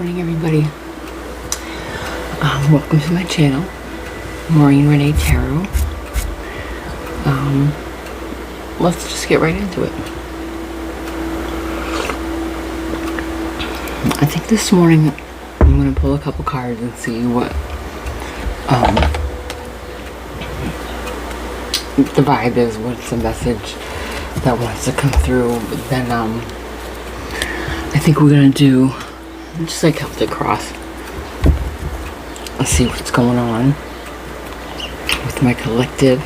morning, everybody. Welcome to my channel, maureenrenetarot. Let's just get right into it. I think this morning I'm going to pull a couple cards and see what the vibe is, what's the message that wants to come through. But then I think we're going to do just like Celtic Cross. Let's see what's going on with my collective.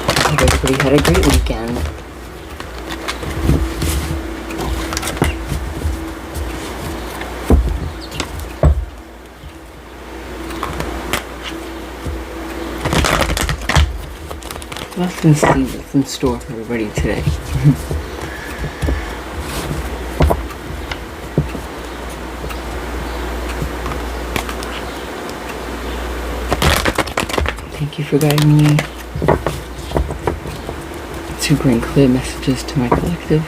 I hope everybody had a great weekend. Let's see what's in store for everybody today. Thank you for guiding me to bring clear messages to my collective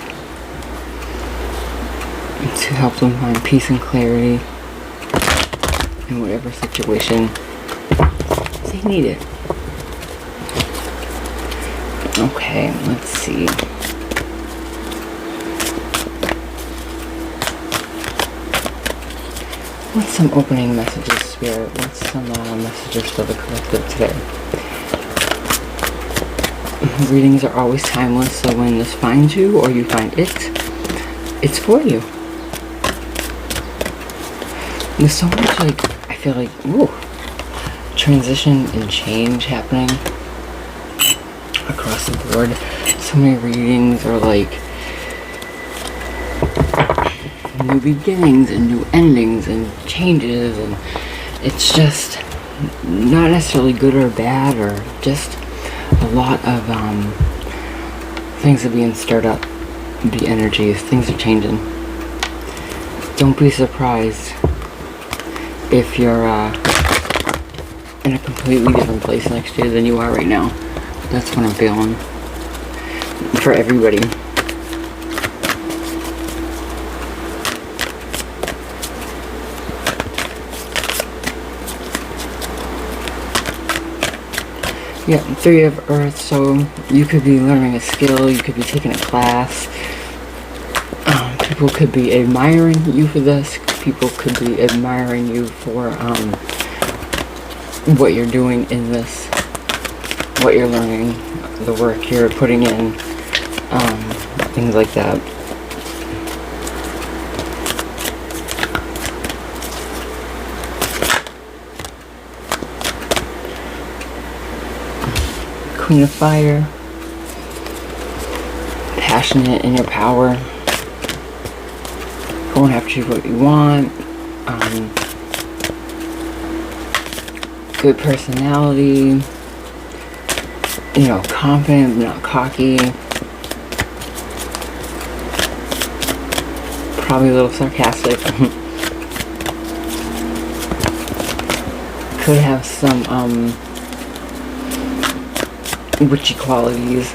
and to help them find peace and clarity in whatever situation they need it. Okay, let's see. What's some opening messages, Spirit? What's some messages for the collective today? Readings are always timeless, so when this finds you or you find it, it's for you. There's so much, I feel like, transition and change happening across the board. So many readings are like new beginnings and new endings and changes, and it's just not necessarily good or bad, or just a lot of things are being stirred up. The energies, things are changing. Don't be surprised if you're in a completely different place next year than you are right now. That's what I'm feeling for everybody. Yeah, Three of Earth, so you could be learning a skill, you could be taking a class. People could be admiring you for this. People could be admiring you for what you're doing in this, what you're learning, the work you're putting in, things like that. Queen of Fire, passionate in your power, going after what you want, good personality, confident, not cocky, probably a little sarcastic. Could have some witchy qualities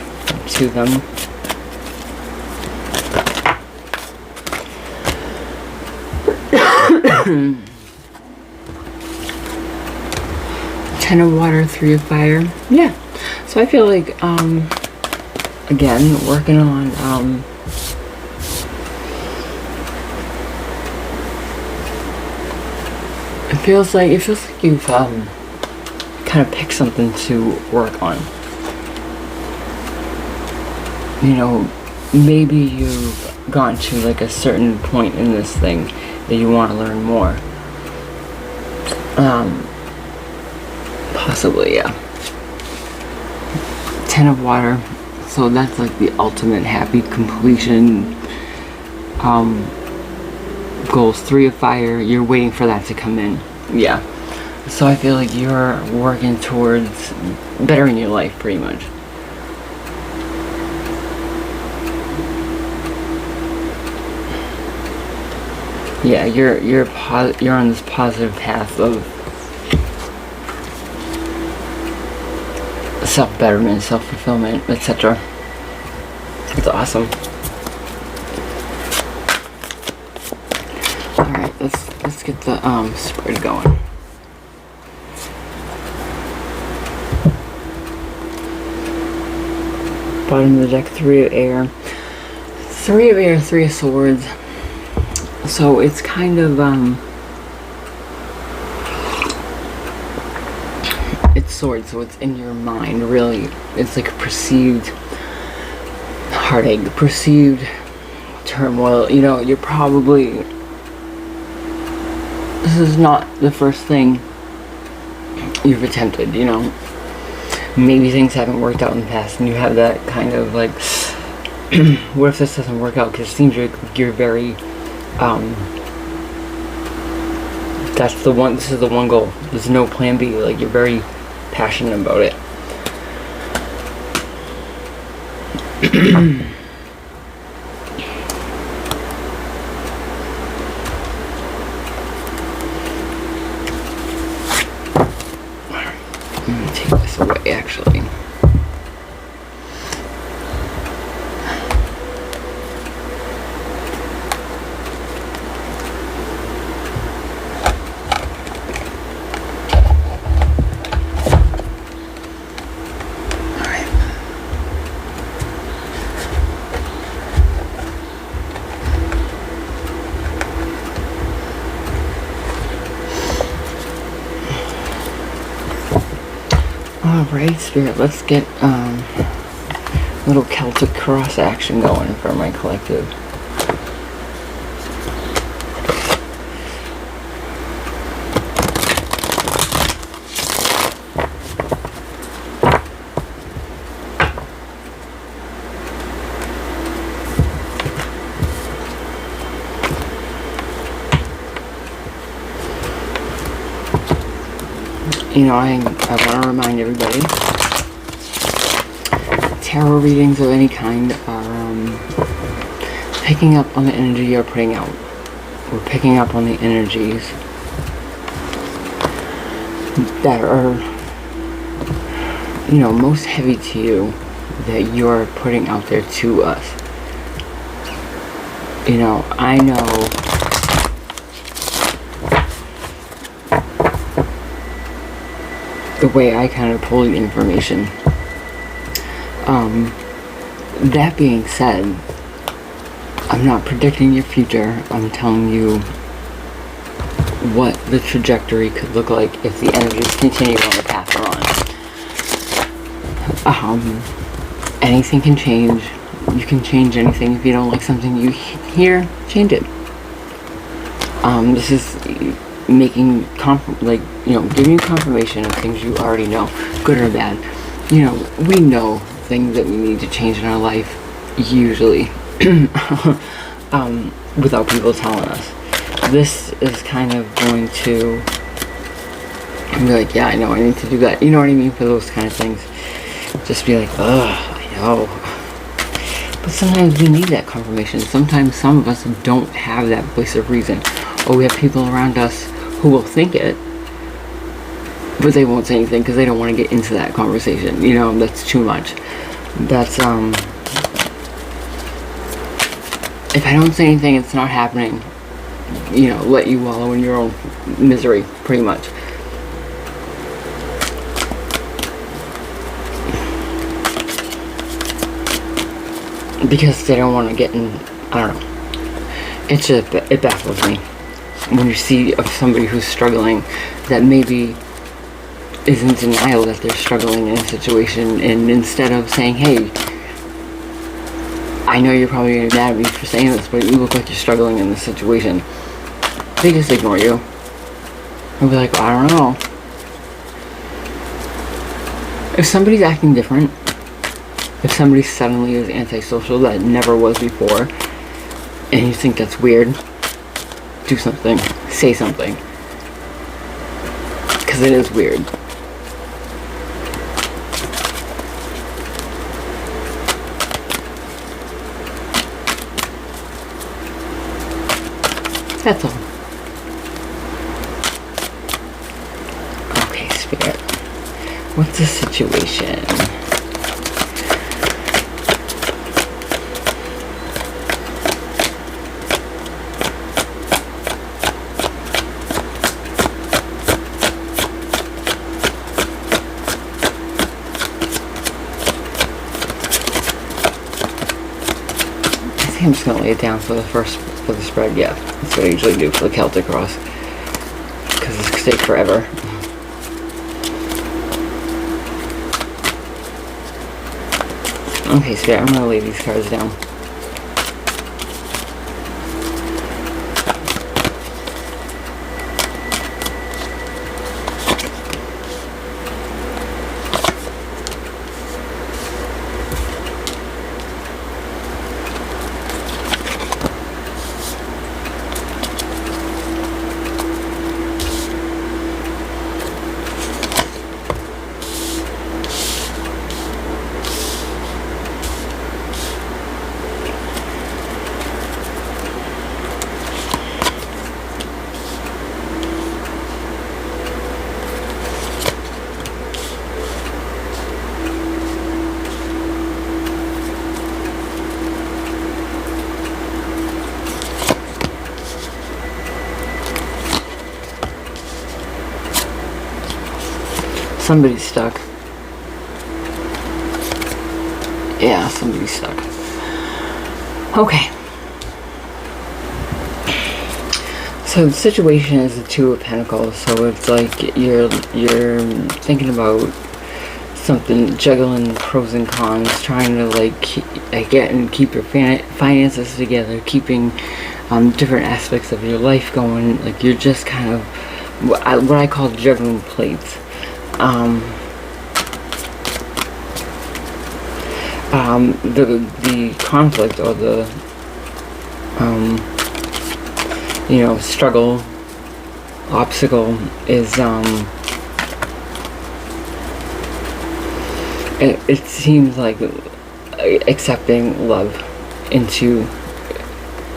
to them. Ten of Water, Three of Fire. Yeah. So I feel like, again, working on, it feels like you've, kind of picked something to work on. Maybe you've gotten to a certain point in this thing that you want to learn more. Possibly, yeah. Ten of Water, so that's the ultimate happy completion. Goals. Three of Fire, you're waiting for that to come in. Yeah. So I feel like you're working towards bettering your life, pretty much. Yeah, you're on this positive path of self-betterment, self-fulfillment, etc. It's awesome. Alright, let's get the spread going. Bottom of the deck, 3 of air. 3 of air, 3 of swords. So it's kind of it's swords, so it's in your mind, really. It's like a perceived heartache, perceived turmoil. You know, you're probably, this is not the first thing you've attempted, you know. Maybe things haven't worked out in the past and you have that kind of like, what if this doesn't work out? Because it seems like you're very, that's the one, this is the one goal. There's no plan B. Like, you're very passionate about it. I'm gonna take this away, actually. Alright, Spirit, let's get a little Celtic cross action going for my collective. You know, I want to remind everybody, tarot readings of any kind are picking up on the energy you're putting out. We're picking up on the energies that are, you know, most heavy to you, that you're putting out there to us. You know, I know the way I kind of pull the information. That being said, I'm not predicting your future. I'm telling you what the trajectory could look like if the energies continue on the path we're on. Anything can change. You can change anything. If you don't like something you hear, change it. This is making giving you confirmation of things you already know, good or bad. You know, we know things that we need to change in our life, usually, without people telling us. This is kind of going to be like, yeah, I know, I need to do that. You know what I mean? For those kind of things. Just be like, ugh, I know. But sometimes we need that confirmation. Sometimes some of us don't have that voice of reason. Or we have people around us who will think it, but they won't say anything because they don't want to get into that conversation. You know, that's too much. That's, if I don't say anything, it's not happening. You know, let you wallow in your own misery, pretty much. Because they don't want to get in, I don't know. It's just, it baffles me when you see of somebody who's struggling, that maybe is in denial that they're struggling in a situation, and instead of saying, hey, I know you're probably going to be mad at me for saying this, but you look like you're struggling in this situation, they just ignore you. They'll be like, well, I don't know. If somebody's acting different, if somebody suddenly is antisocial that never was before, and you think that's weird, do something. Say something. Because it is weird. That's all. Okay, Spirit. What's the situation? I'm just gonna lay it down for the spread. Yeah, that's what I usually do for the Celtic cross, because this could take forever. Okay, so yeah, I'm gonna lay these cards down. Somebody's stuck. Yeah, somebody's stuck. Okay. So the situation is the Two of Pentacles. So it's like you're thinking about something, juggling pros and cons, trying to like keep your finances together, keeping different aspects of your life going. Like you're just kind of what I call juggling plates. The conflict or the struggle, obstacle is it seems like accepting love into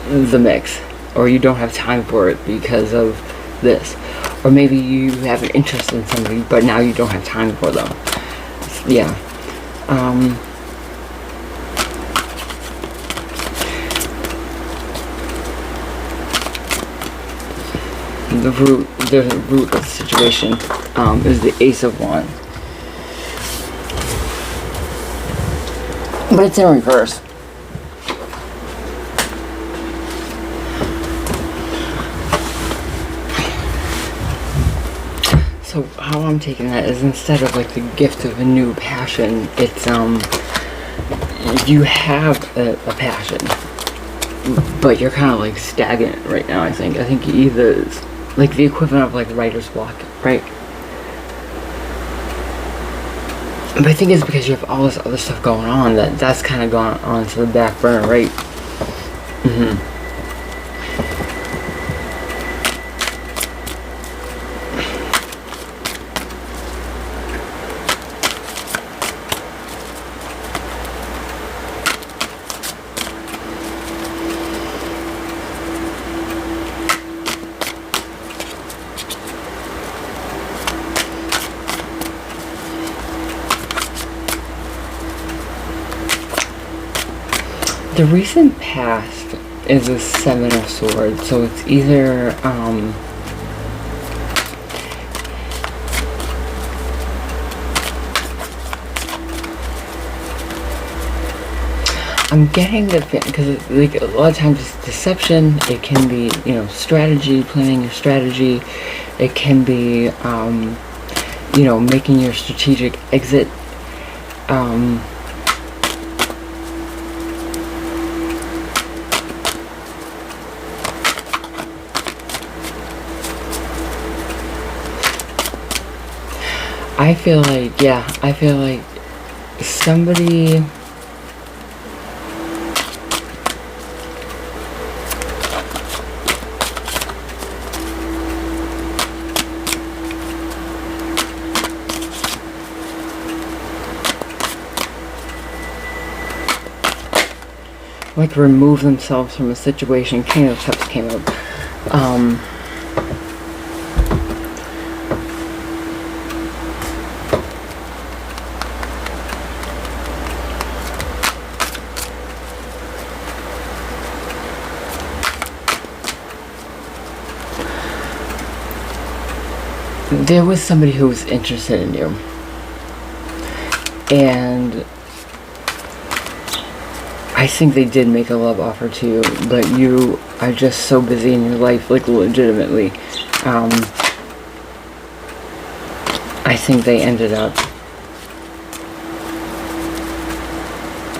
the mix, or you don't have time for it because of this. Or maybe you have an interest in somebody, but now you don't have time for them. Yeah. The root of the situation is the Ace of Wands. But it's in reverse. So how I'm taking that is, instead of like the gift of a new passion, it's you have a passion, but you're kind of like stagnant right now. I think either it's like the equivalent of like writer's block, right? But I think it's because you have all this other stuff going on that's kind of gone on to the back burner, right? The recent past is a Seven of Swords, so it's either I'm getting the because like a lot of times it's deception. It can be strategy, planning your strategy. It can be making your strategic exit. I feel like somebody like remove themselves from a situation. King of Cups came up. There was somebody who was interested in you, and I think they did make a love offer to you, but you are just so busy in your life, like legitimately. I think they ended up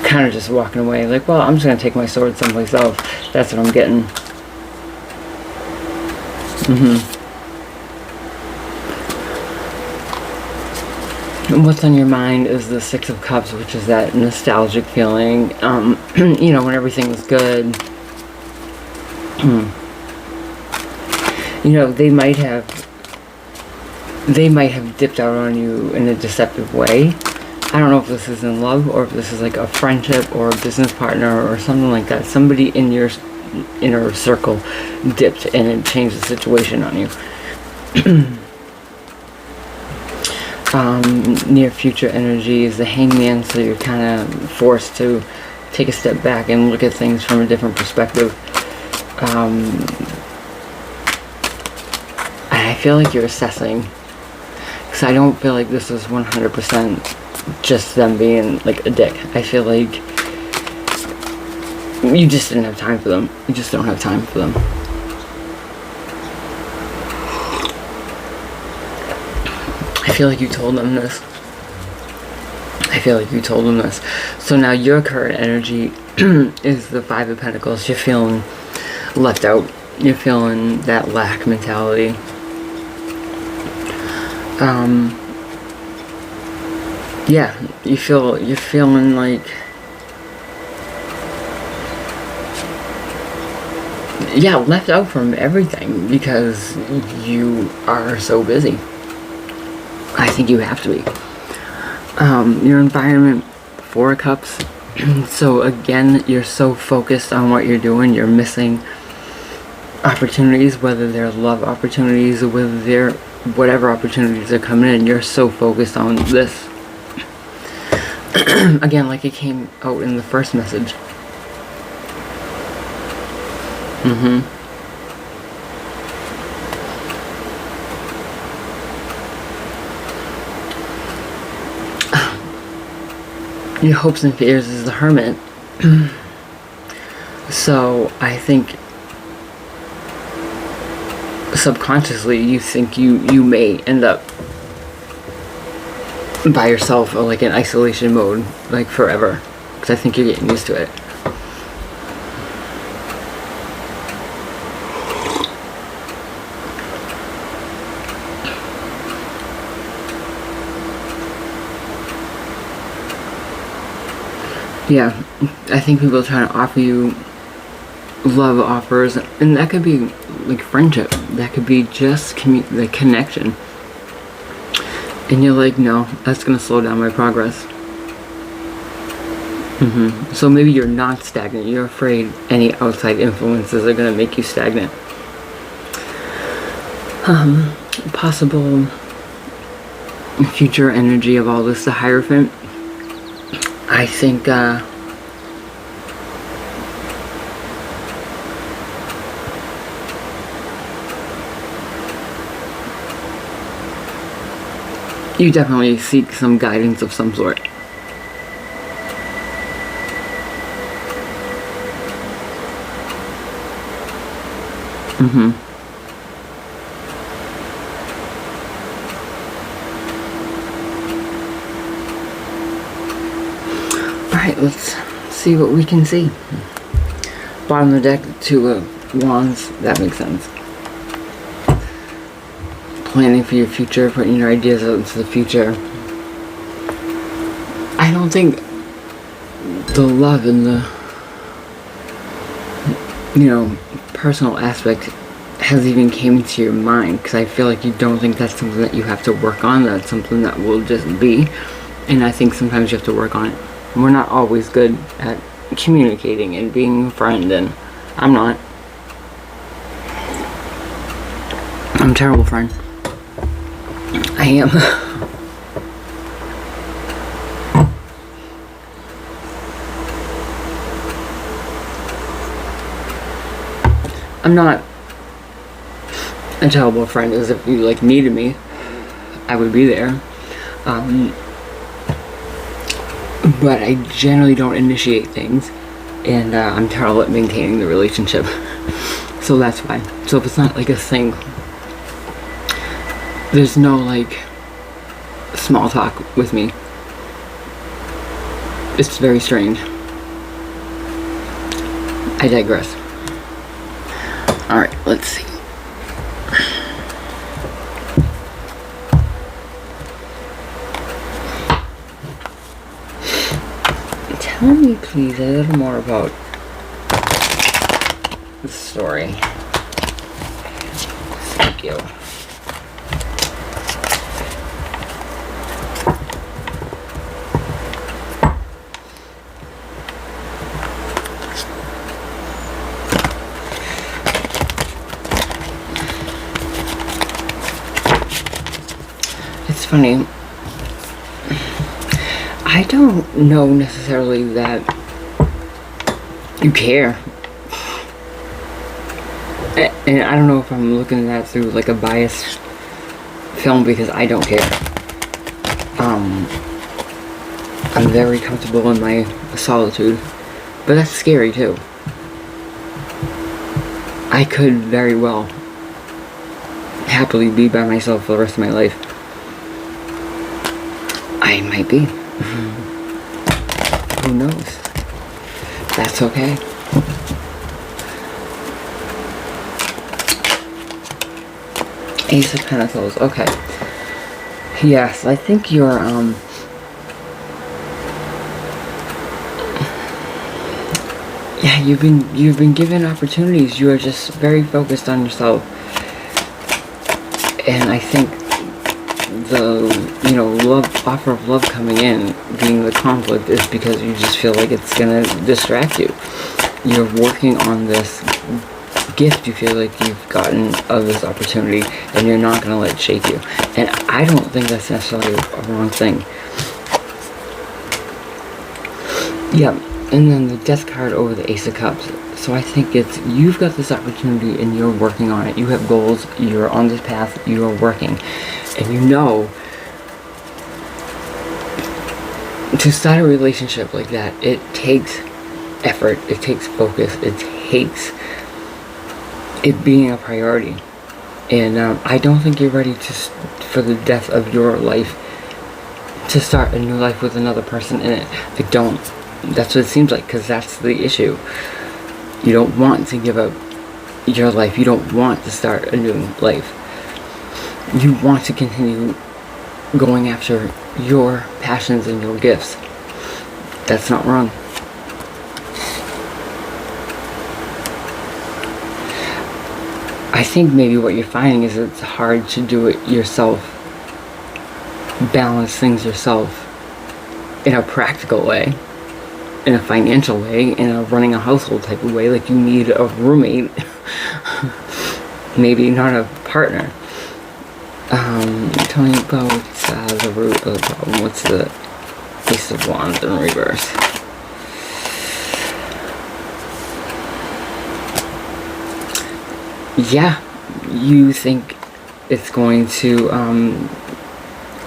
kind of just walking away, like, well, I'm just going to take my sword someplace else. That's what I'm getting. And what's on your mind is the Six of Cups, which is that nostalgic feeling, you know, when everything was good. You know, they might have dipped out on you in a deceptive way. I don't know if this is in love, or if this is like a friendship or a business partner or something like that. Somebody in your inner circle dipped and it changed the situation on you. Near future energy is the Hangman, so you're kind of forced to take a step back and look at things from a different perspective. I feel like you're assessing, because I don't feel like this was 100% just them being like a dick. I feel like you just didn't have time for them. You just don't have time for them. I feel like you told them this. So now your current energy is the Five of Pentacles. You're feeling left out. You're feeling that lack mentality. Yeah, you're feeling like, yeah, left out from everything because you are so busy. I think you have to be. Your environment, Four of Cups. So again, you're so focused on what you're doing, you're missing opportunities, whether they're love opportunities or whether they're whatever opportunities are coming in. You're so focused on this. Again, like it came out in the first message. Your hopes and fears is the Hermit. So I think subconsciously you think you may end up by yourself, or like in isolation mode, like forever, because I think you're getting used to it. Yeah, I think people are trying to offer you love offers, and that could be like friendship, that could be just the connection, and you're like, no, that's gonna slow down my progress. So maybe you're not stagnant, you're afraid any outside influences are gonna make you stagnant. Possible future energy of all this, the Hierophant. I think you definitely seek some guidance of some sort. Alright, let's see what we can see. Bottom of the deck, Two of Wands. That makes sense. Planning for your future, putting your ideas out into the future. I don't think the love and the, you know, personal aspect has even came into your mind, because I feel like you don't think that's something that you have to work on. That's something that will just be, and I think sometimes you have to work on it. We're not always good at communicating and being a friend, and I'm not. I'm a terrible friend. I am. I'm not a terrible friend, as if you like needed me, I would be there. But I generally don't initiate things. and I'm terrible at maintaining the relationship. So that's why. So if it's not like a thing, there's no like small talk with me. It's very strange. I digress. Alright, let's see. Tell me please a little more about the story. Thank you. It's funny. I don't know necessarily that you care. And I don't know if I'm looking at that through like a biased film, because I don't care. I'm very comfortable in my solitude, but that's scary too. I could very well happily be by myself for the rest of my life. I might be. Who knows? That's okay. Ace of Pentacles. Okay. Yes, I think you're yeah, you've been given opportunities. You are just very focused on yourself. And I think the, offer of love coming in, being the conflict, is because you just feel like it's gonna distract you. You're working on this gift you feel like you've gotten of this opportunity, and you're not gonna let it shake you. And I don't think that's necessarily a wrong thing. Yeah, and then the Death card over the Ace of Cups. So I think it's, you've got this opportunity and you're working on it. You have goals, you're on this path, you are working. And you know, to start a relationship like that, it takes effort, it takes focus, it takes it being a priority. And I don't think you're ready for the death of your life to start a new life with another person in it. I don't. That's what it seems like, because that's the issue. You don't want to give up your life. You don't want to start a new life. You want to continue going after your passions and your gifts. That's not wrong. I think maybe what you're finding is it's hard to do it yourself. Balance things yourself in a practical way, in a financial way, in a running a household type of way. Like, you need a roommate. Maybe not a partner. Tell me about the root of the problem. What's the Ace of Wands in reverse? Yeah, you think it's going to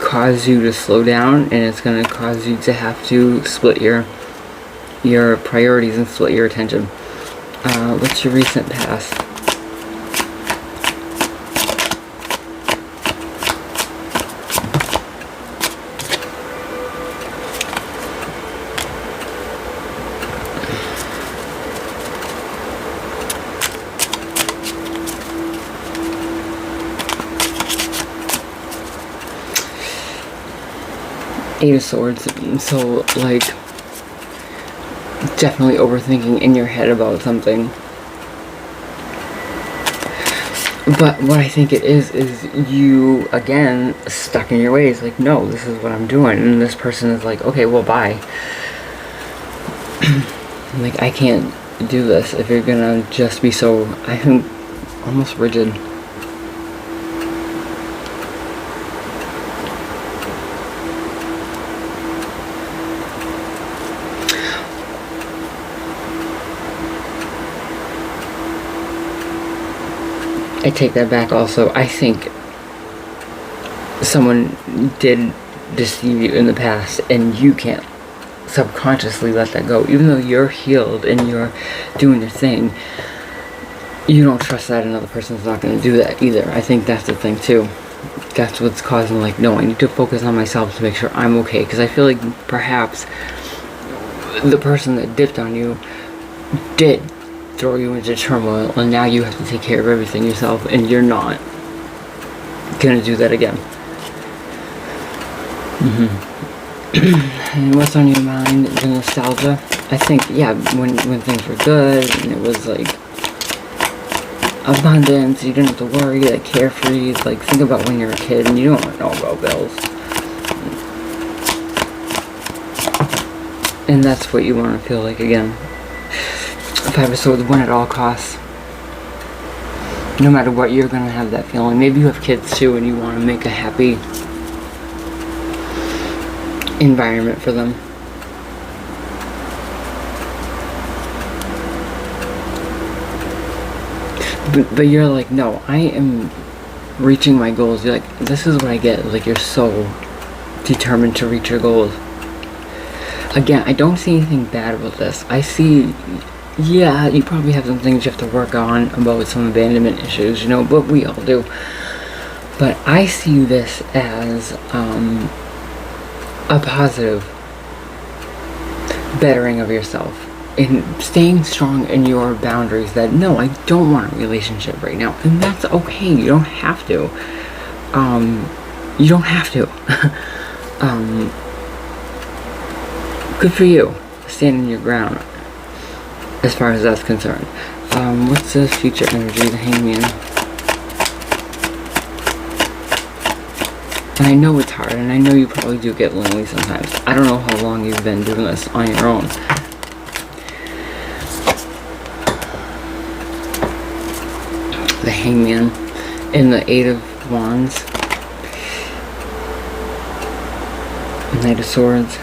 cause you to slow down, and it's going to cause you to have to split your priorities and split your attention. What's your recent past? Eight of Swords. So, like, definitely overthinking in your head about something. But what I think it is you, again, stuck in your ways. Like, no, this is what I'm doing. And this person is like, okay, well, bye. Like, I can't do this if you're gonna just be so, I think, almost rigid. I take that back also. I think someone did deceive you in the past, and you can't subconsciously let that go. Even though you're healed and you're doing your thing, you don't trust that another person's not going to do that either. I think that's the thing too. That's what's causing, like, no, I need to focus on myself to make sure I'm okay. Because I feel like perhaps the person that dipped on you did throw you into turmoil, and now you have to take care of everything yourself, and you're not gonna do that again. And what's on your mind? The nostalgia. I think, yeah, when things were good and it was like abundance, you didn't have to worry, like carefree. Like, think about when you're a kid and you don't know about bills, and that's what you want to feel like again. Five of Swords, win at all costs. No matter what, you're gonna have that feeling. Maybe you have kids too and you want to make a happy environment for them. But you're like, no, I am reaching my goals. You're like, this is what I get. Like, you're so determined to reach your goals. Again, I don't see anything bad about this. I see, yeah, you probably have some things you have to work on about some abandonment issues, you know, but we all do. But I see this as a positive bettering of yourself and staying strong in your boundaries, that no, I don't want a relationship right now, and that's okay. You don't have to. You don't have to. Good for you, standing your ground as far as that's concerned. What's the future energy, the Hangman? And I know it's hard, and I know you probably do get lonely sometimes. I don't know how long you've been doing this on your own. The Hangman and the Eight of Wands. Knight of Swords.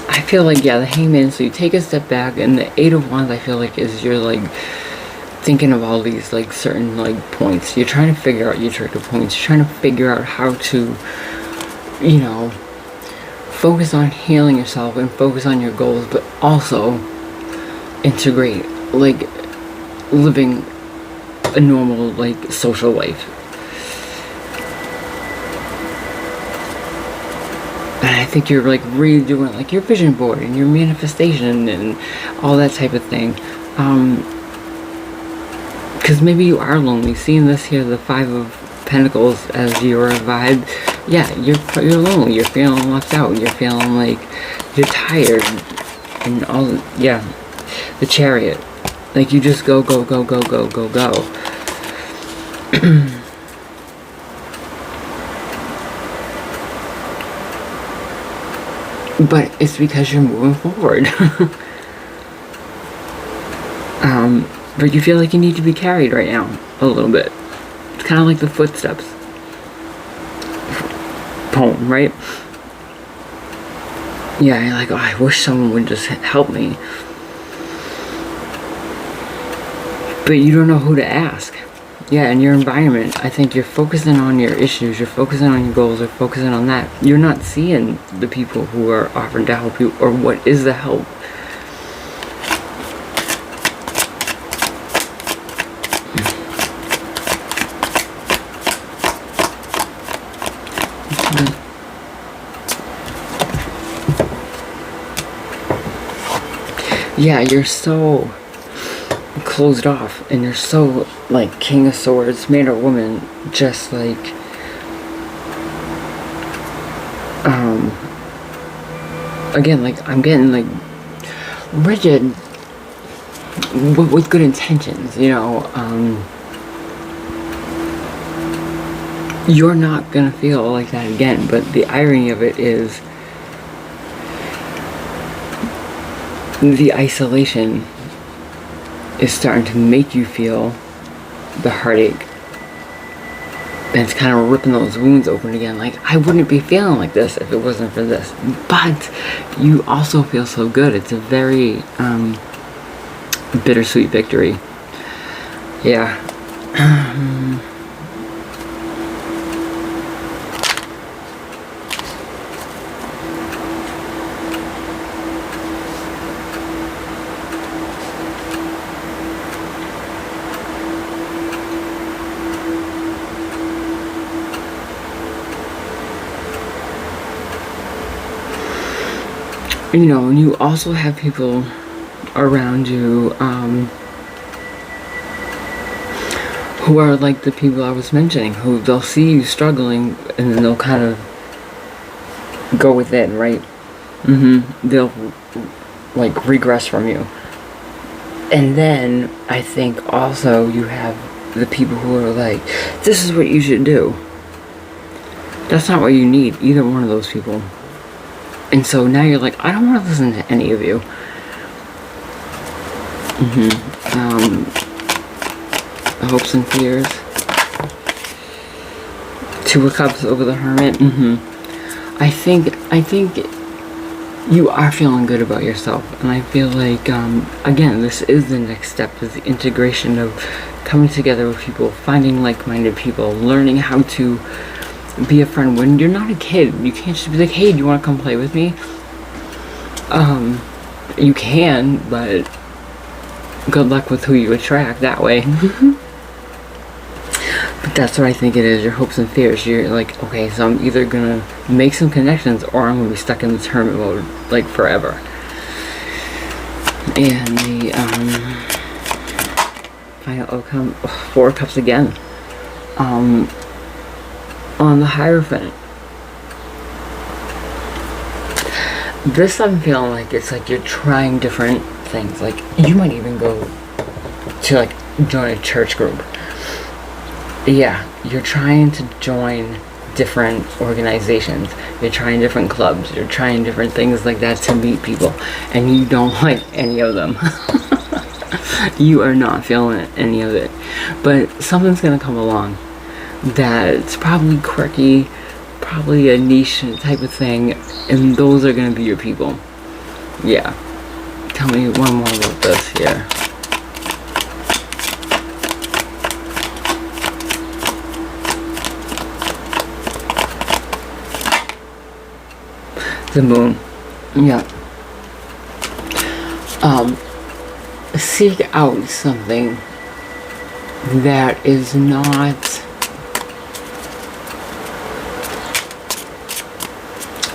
I feel like, yeah, the Hangman, so you take a step back, and the Eight of Wands, I feel like, is you're like thinking of all these like certain like points. You're trying to figure out your trigger points. You're trying to figure out how to, you know, focus on healing yourself and focus on your goals, but also integrate like living a normal like social life. And I think you're like redoing like your vision board and your manifestation and all that type of thing. Because maybe you are lonely. Seeing this here, the Five of Pentacles as your vibe, yeah, you're lonely. You're feeling left out. You're feeling like you're tired and all. Yeah, the Chariot, like you just go. But it's because you're moving forward. But you feel like you need to be carried right now, a little bit. It's kind of like the Footsteps poem, right? Yeah, you're like, oh, I wish someone would just help me. But you don't know who to ask. Yeah, in your environment, I think you're focusing on your issues, you're focusing on your goals, you're focusing on that. You're not seeing the people who are offering to help you, or what is the help. Yeah, you're so closed off, and you're so like King of Swords, man or woman, just like again, like I'm getting like rigid with good intentions, you know. You're not gonna feel like that again, but the irony of it is the isolation is starting to make you feel the heartache And it's kind of ripping those wounds open again. Like, I wouldn't be feeling like this if it wasn't for this. But you also feel so good. It's a very bittersweet victory. Yeah. You know, and you also have people around you who are like the people I was mentioning, who they'll see you struggling and then they'll kind of go within, right? They'll like regress from you. And then I think also you have the people who are like, this is what you should do. That's not what you need, either one of those people. And so now you're like, I don't want to listen to any of you. Hopes and fears. Two of Cups over the Hermit. I think you are feeling good about yourself, and I feel like again, this is the next step, is the integration of coming together with people, finding like-minded people, learning how to be a friend when you're not a kid. You can't just be like, hey, do you want to come play with me? You can, but good luck with who you attract that way. But that's what I think it is, your hopes and fears. You're like, okay, so I'm either gonna make some connections or I'm gonna be stuck in this hermit mode like forever. And the final outcome, Four of Cups again. On the Hierophant, this I'm feeling like it's like you're trying different things. Like, you might even go to like join a church group. Yeah, you're trying to join different organizations. You're trying different clubs. You're trying different things like that to meet people, and you don't like any of them. You are not feeling any of it, but something's gonna come along that's probably quirky, probably a niche type of thing, and those are gonna be your people. Yeah. Tell me one more about this here. The Moon. Yeah. Seek out something that is not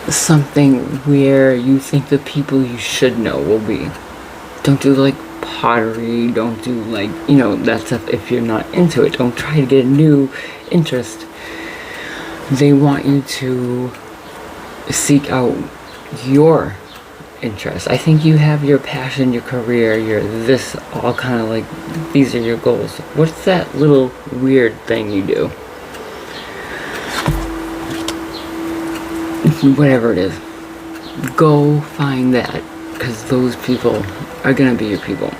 something where you think the people you should know will be. Don't do like pottery, don't do like, you know, that stuff if you're not into it. Don't try to get a new interest. They want you to seek out your interests. I think you have your passion, your career, your this, all kind of like, these are your goals. What's that little weird thing you do? Whatever it is, go find that, because those people are gonna be your people.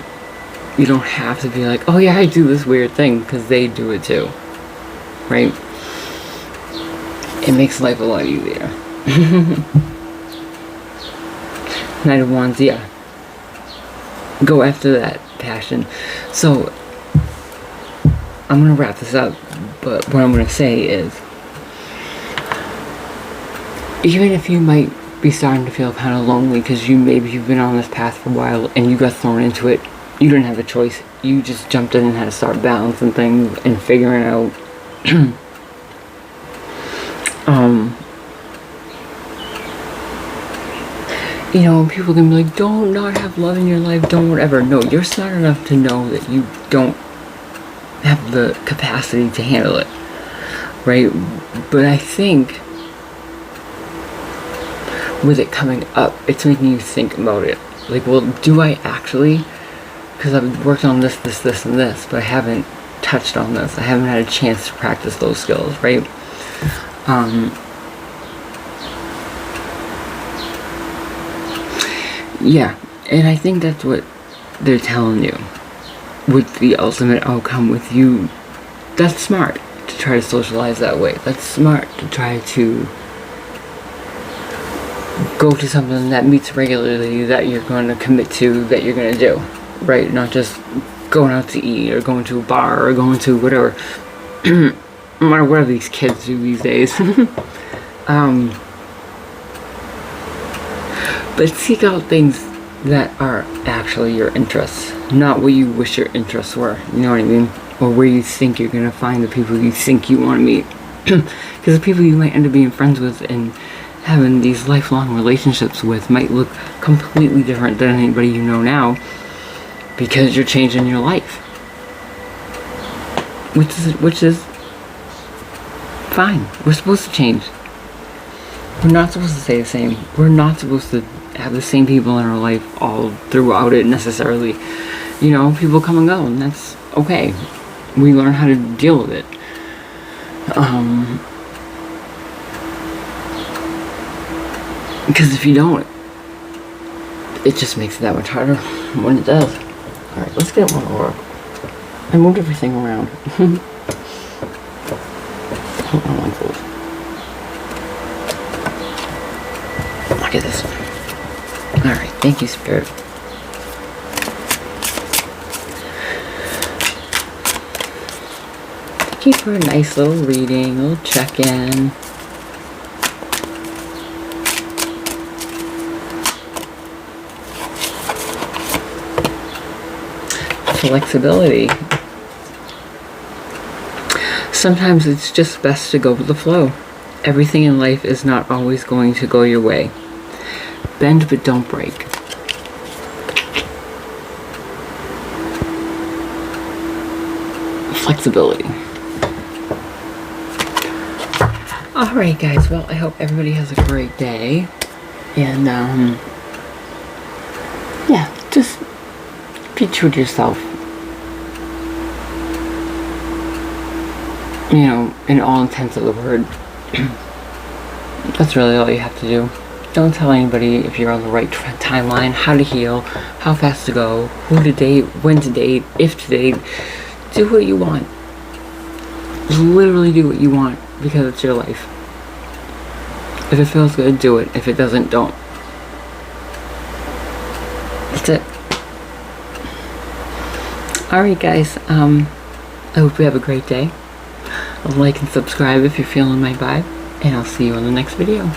You don't have to be like, oh yeah, I do this weird thing, because they do it too, right? It makes life a lot easier. Knight of Wands, yeah. Go after that passion. So, I'm gonna wrap this up, but what I'm gonna say is, even if you might be starting to feel kind of lonely because you've been on this path for a while and you got thrown into it, you didn't have a choice. You just jumped in and had to start balancing things and figuring out you know, people can be like, don't not have love in your life, don't whatever. No, you're smart enough to know that you don't have the capacity to handle it, right? But I think with it coming up, it's making you think about it. Like, well, do I actually? Because I've worked on this, and this, but I haven't touched on this. I haven't had a chance to practice those skills, right? Yeah, and I think that's what they're telling you. With the ultimate outcome with you, that's smart. try to socialize that way. That's smart to try to go to something that meets regularly, that you're going to commit to, that you're going to do, right? Not just going out to eat or going to a bar or going to whatever. No matter what these kids do these days. But seek out things that are actually your interests, not what you wish your interests were. You know what I mean? Or where you think you're gonna find the people you think you want to meet. Because the people you might end up being friends with and having these lifelong relationships with might look completely different than anybody you know now, because you're changing your life, which is fine. We're supposed to change. We're not supposed to stay the same. We're not supposed to have the same people in our life all throughout it necessarily. You know, people come and go, and that's okay. We learn how to deal with it. Because if you don't, it just makes it that much harder when it does. Alright, let's get one more. I moved everything around. I don't like those. Look at this one. Alright, thank you, Spirit. Thank you for a nice little reading, a little check-in. Flexibility. Sometimes it's just best to go with the flow. Everything in life is not always going to go your way. Bend but don't break. Flexibility. Alright guys, well I hope everybody has a great day. And yeah, just be true to yourself. You know, in all intents of the word. That's really all you have to do. Don't tell anybody if you're on the right timeline, how to heal, how fast to go, who to date, when to date, if to date. Do what you want. Literally do what you want, because it's your life. If it feels good, do it. If it doesn't, don't. That's it. Alright guys, I hope you have a great day. Like and subscribe if you're feeling my vibe, and I'll see you on the next video.